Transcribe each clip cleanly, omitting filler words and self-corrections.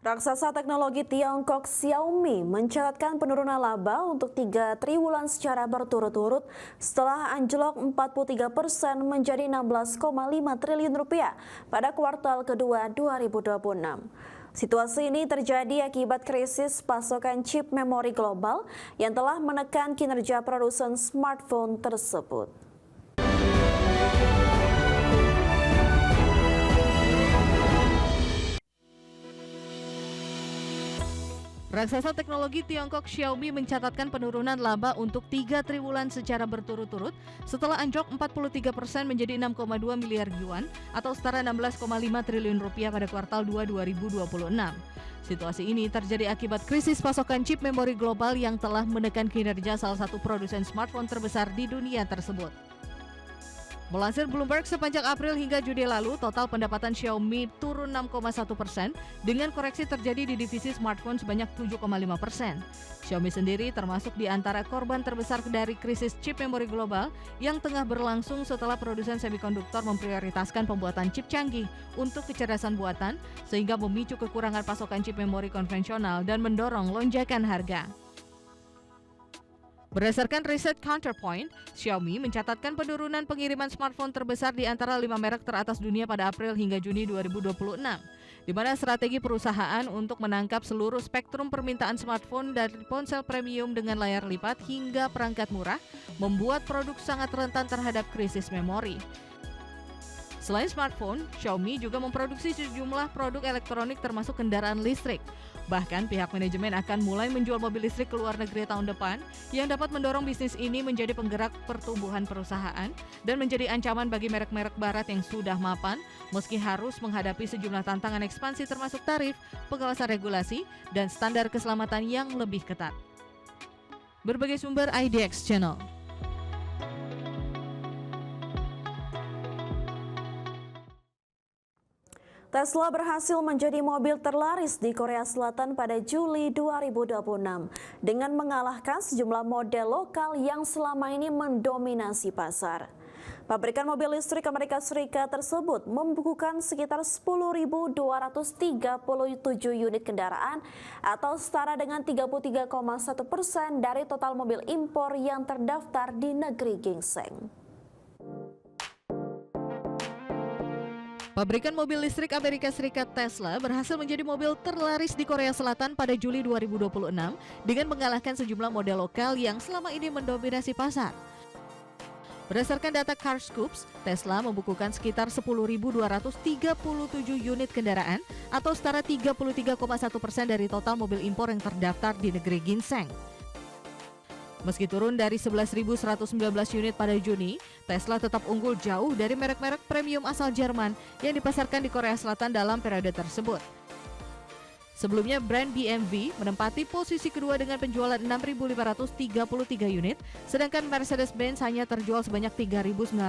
Raksasa teknologi Tiongkok Xiaomi mencatatkan penurunan laba untuk 3 triwulan secara berturut-turut setelah anjlok 43% menjadi 16,5 triliun rupiah pada kuartal kedua 2026. Situasi ini terjadi akibat krisis pasokan chip memori global yang telah menekan kinerja produsen smartphone tersebut. Raksasa teknologi Tiongkok Xiaomi mencatatkan penurunan laba untuk 3 triwulan secara berturut-turut setelah anjlok 43% menjadi 6,2 miliar yuan atau setara 16,5 triliun rupiah pada kuartal 2 2026. Situasi ini terjadi akibat krisis pasokan chip memori global yang telah menekan kinerja salah satu produsen smartphone terbesar di dunia tersebut. Melansir Bloomberg, sepanjang April hingga Juni lalu, total pendapatan Xiaomi turun 6,1%, dengan koreksi terjadi di divisi smartphone sebanyak 7,5%. Xiaomi sendiri termasuk di antara korban terbesar dari krisis chip memori global yang tengah berlangsung setelah produsen semikonduktor memprioritaskan pembuatan chip canggih untuk kecerdasan buatan, sehingga memicu kekurangan pasokan chip memori konvensional dan mendorong lonjakan harga. Berdasarkan riset Counterpoint, Xiaomi mencatatkan penurunan pengiriman smartphone terbesar di antara 5 merek teratas dunia pada April hingga Juni 2026, di mana strategi perusahaan untuk menangkap seluruh spektrum permintaan smartphone dari ponsel premium dengan layar lipat hingga perangkat murah membuat produk sangat rentan terhadap krisis memori. Selain smartphone, Xiaomi juga memproduksi sejumlah produk elektronik termasuk kendaraan listrik. Bahkan pihak manajemen akan mulai menjual mobil listrik ke luar negeri tahun depan yang dapat mendorong bisnis ini menjadi penggerak pertumbuhan perusahaan dan menjadi ancaman bagi merek-merek barat yang sudah mapan meski harus menghadapi sejumlah tantangan ekspansi termasuk tarif, pengawasan regulasi, dan standar keselamatan yang lebih ketat. Berbagai sumber IDX Channel. Tesla berhasil menjadi mobil terlaris di Korea Selatan pada Juli 2026 dengan mengalahkan sejumlah model lokal yang selama ini mendominasi pasar. Pabrikan mobil listrik Amerika Serikat tersebut membukukan sekitar 10.237 unit kendaraan atau setara dengan 33,1% dari total mobil impor yang terdaftar di negeri ginseng. Pabrikan mobil listrik Amerika Serikat Tesla berhasil menjadi mobil terlaris di Korea Selatan pada Juli 2026 dengan mengalahkan sejumlah model lokal yang selama ini mendominasi pasar. Berdasarkan data CarScoops, Tesla membukukan sekitar 10.237 unit kendaraan atau setara 33,1% dari total mobil impor yang terdaftar di negeri ginseng. Meski turun dari 11.119 unit pada Juni, Tesla tetap unggul jauh dari merek-merek premium asal Jerman yang dipasarkan di Korea Selatan dalam periode tersebut. Sebelumnya, brand BMW menempati posisi kedua dengan penjualan 6.533 unit, sedangkan Mercedes-Benz hanya terjual sebanyak 3.959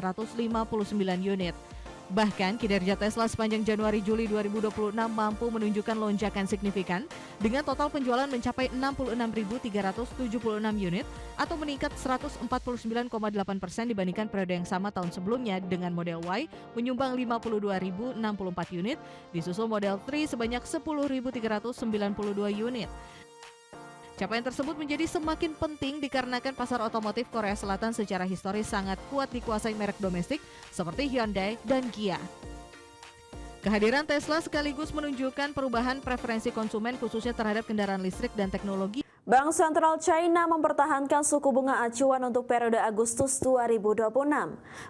unit. Bahkan, kinerja Tesla sepanjang Januari-Juli 2026 mampu menunjukkan lonjakan signifikan dengan total penjualan mencapai 66.376 unit atau meningkat 149,8% dibandingkan periode yang sama tahun sebelumnya, dengan model Y menyumbang 52.064 unit, disusul model 3 sebanyak 10.392 unit. Capaian tersebut menjadi semakin penting dikarenakan pasar otomotif Korea Selatan secara historis sangat kuat dikuasai merek domestik seperti Hyundai dan Kia. Kehadiran Tesla sekaligus menunjukkan perubahan preferensi konsumen khususnya terhadap kendaraan listrik dan teknologi. Bank Sentral China mempertahankan suku bunga acuan untuk periode Agustus 2026.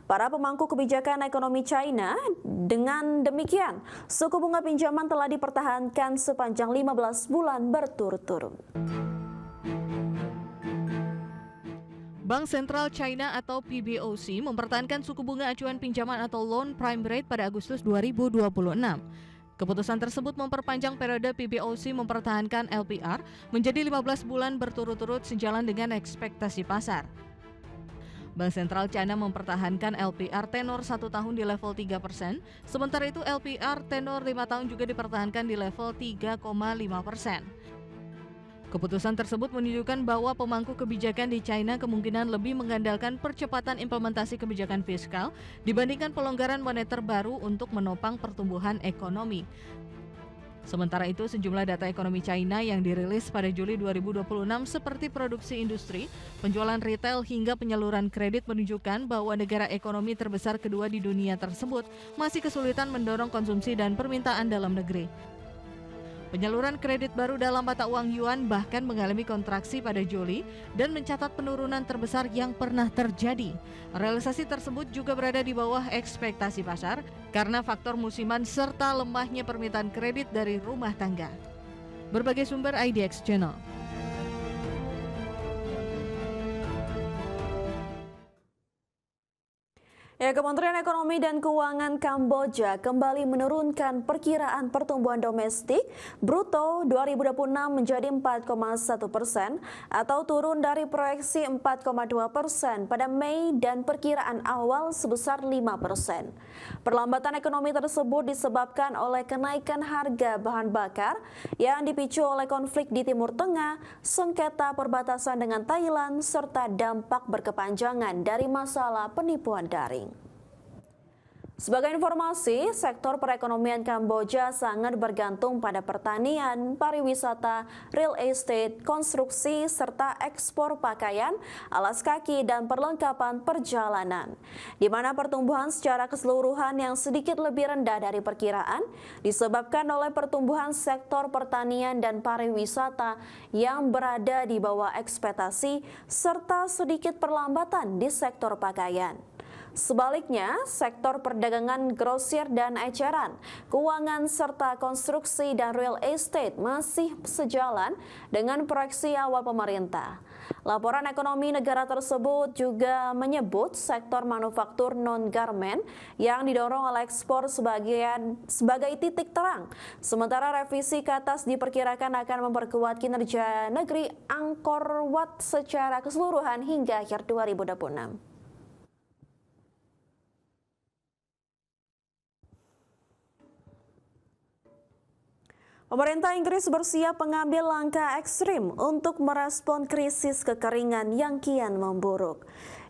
Para pemangku kebijakan ekonomi China, dengan demikian, suku bunga pinjaman telah dipertahankan sepanjang 15 bulan berturut-turut. Bank Sentral China atau PBOC mempertahankan suku bunga acuan pinjaman atau loan prime rate pada Agustus 2026. Keputusan tersebut memperpanjang periode PBOC mempertahankan LPR menjadi 15 bulan berturut-turut sejalan dengan ekspektasi pasar. Bank Sentral China mempertahankan LPR tenor 1 tahun di level 3%, sementara itu LPR tenor 5 tahun juga dipertahankan di level 3,5%. Keputusan tersebut menunjukkan bahwa pemangku kebijakan di China kemungkinan lebih mengandalkan percepatan implementasi kebijakan fiskal dibandingkan pelonggaran moneter baru untuk menopang pertumbuhan ekonomi. Sementara itu, sejumlah data ekonomi China yang dirilis pada Juli 2026 seperti produksi industri, penjualan retail hingga penyaluran kredit menunjukkan bahwa negara ekonomi terbesar kedua di dunia tersebut masih kesulitan mendorong konsumsi dan permintaan dalam negeri. Penyaluran kredit baru dalam mata uang yuan bahkan mengalami kontraksi pada Juli dan mencatat penurunan terbesar yang pernah terjadi. Realisasi tersebut juga berada di bawah ekspektasi pasar karena faktor musiman serta lemahnya permintaan kredit dari rumah tangga. Berbagai sumber IDX Channel. Kementerian Ekonomi dan Keuangan Kamboja kembali menurunkan perkiraan pertumbuhan domestik bruto 2026 menjadi 4,1% atau turun dari proyeksi 4,2% pada Mei dan perkiraan awal sebesar 5%. Perlambatan ekonomi tersebut disebabkan oleh kenaikan harga bahan bakar yang dipicu oleh konflik di Timur Tengah, sengketa perbatasan dengan Thailand, serta dampak berkepanjangan dari masalah penipuan daring. Sebagai informasi, sektor perekonomian Kamboja sangat bergantung pada pertanian, pariwisata, real estate, konstruksi, serta ekspor pakaian, alas kaki, dan perlengkapan perjalanan. Di mana pertumbuhan secara keseluruhan yang sedikit lebih rendah dari perkiraan disebabkan oleh pertumbuhan sektor pertanian dan pariwisata yang berada di bawah ekspektasi, serta sedikit perlambatan di sektor pakaian. Sebaliknya, sektor perdagangan grosir dan eceran, keuangan serta konstruksi dan real estate masih sejalan dengan proyeksi awal pemerintah. Laporan ekonomi negara tersebut juga menyebut sektor manufaktur non-garment yang didorong oleh ekspor sebagai titik terang. Sementara revisi ke atas diperkirakan akan memperkuat kinerja negeri Angkor Wat secara keseluruhan hingga akhir 2026. Pemerintah Inggris bersiap mengambil langkah ekstrim untuk merespon krisis kekeringan yang kian memburuk,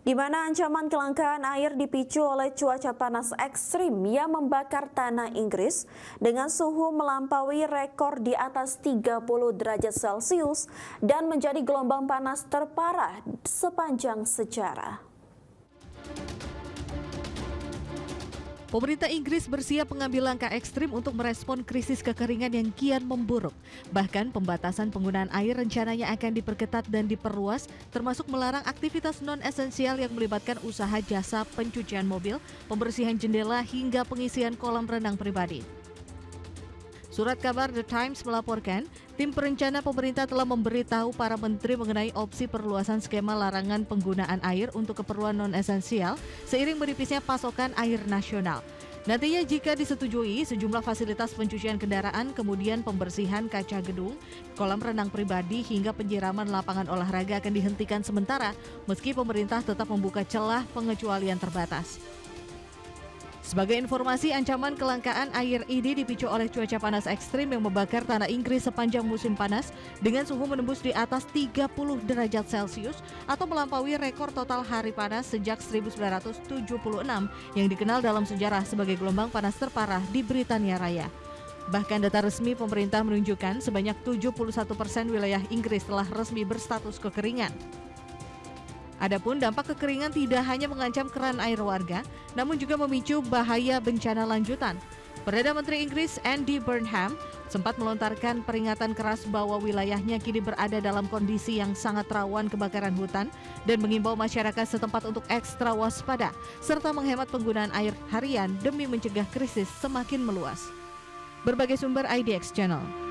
di mana ancaman kelangkaan air dipicu oleh cuaca panas ekstrim yang membakar tanah Inggris dengan suhu melampaui rekor di atas 30 derajat Celcius dan menjadi gelombang panas terparah sepanjang sejarah. Pemerintah Inggris bersiap mengambil langkah ekstrim untuk merespon krisis kekeringan yang kian memburuk. Bahkan pembatasan penggunaan air rencananya akan diperketat dan diperluas, termasuk melarang aktivitas non-esensial yang melibatkan usaha jasa pencucian mobil, pembersihan jendela, hingga pengisian kolam renang pribadi. Surat kabar The Times melaporkan, tim perencana pemerintah telah memberitahu para menteri mengenai opsi perluasan skema larangan penggunaan air untuk keperluan non-esensial seiring menipisnya pasokan air nasional. Nantinya jika disetujui, sejumlah fasilitas pencucian kendaraan, kemudian pembersihan kaca gedung, kolam renang pribadi, hingga penyiraman lapangan olahraga akan dihentikan sementara, meski pemerintah tetap membuka celah pengecualian terbatas. Sebagai informasi, ancaman kelangkaan air ini dipicu oleh cuaca panas ekstrim yang membakar tanah Inggris sepanjang musim panas dengan suhu menembus di atas 30 derajat Celcius atau melampaui rekor total hari panas sejak 1976 yang dikenal dalam sejarah sebagai gelombang panas terparah di Britania Raya. Bahkan data resmi pemerintah menunjukkan sebanyak 71% wilayah Inggris telah resmi berstatus kekeringan. Adapun dampak kekeringan tidak hanya mengancam keran air warga, namun juga memicu bahaya bencana lanjutan. Perdana Menteri Inggris Andy Burnham sempat melontarkan peringatan keras bahwa wilayahnya kini berada dalam kondisi yang sangat rawan kebakaran hutan dan mengimbau masyarakat setempat untuk ekstra waspada serta menghemat penggunaan air harian demi mencegah krisis semakin meluas. Berbagai sumber IDX Channel.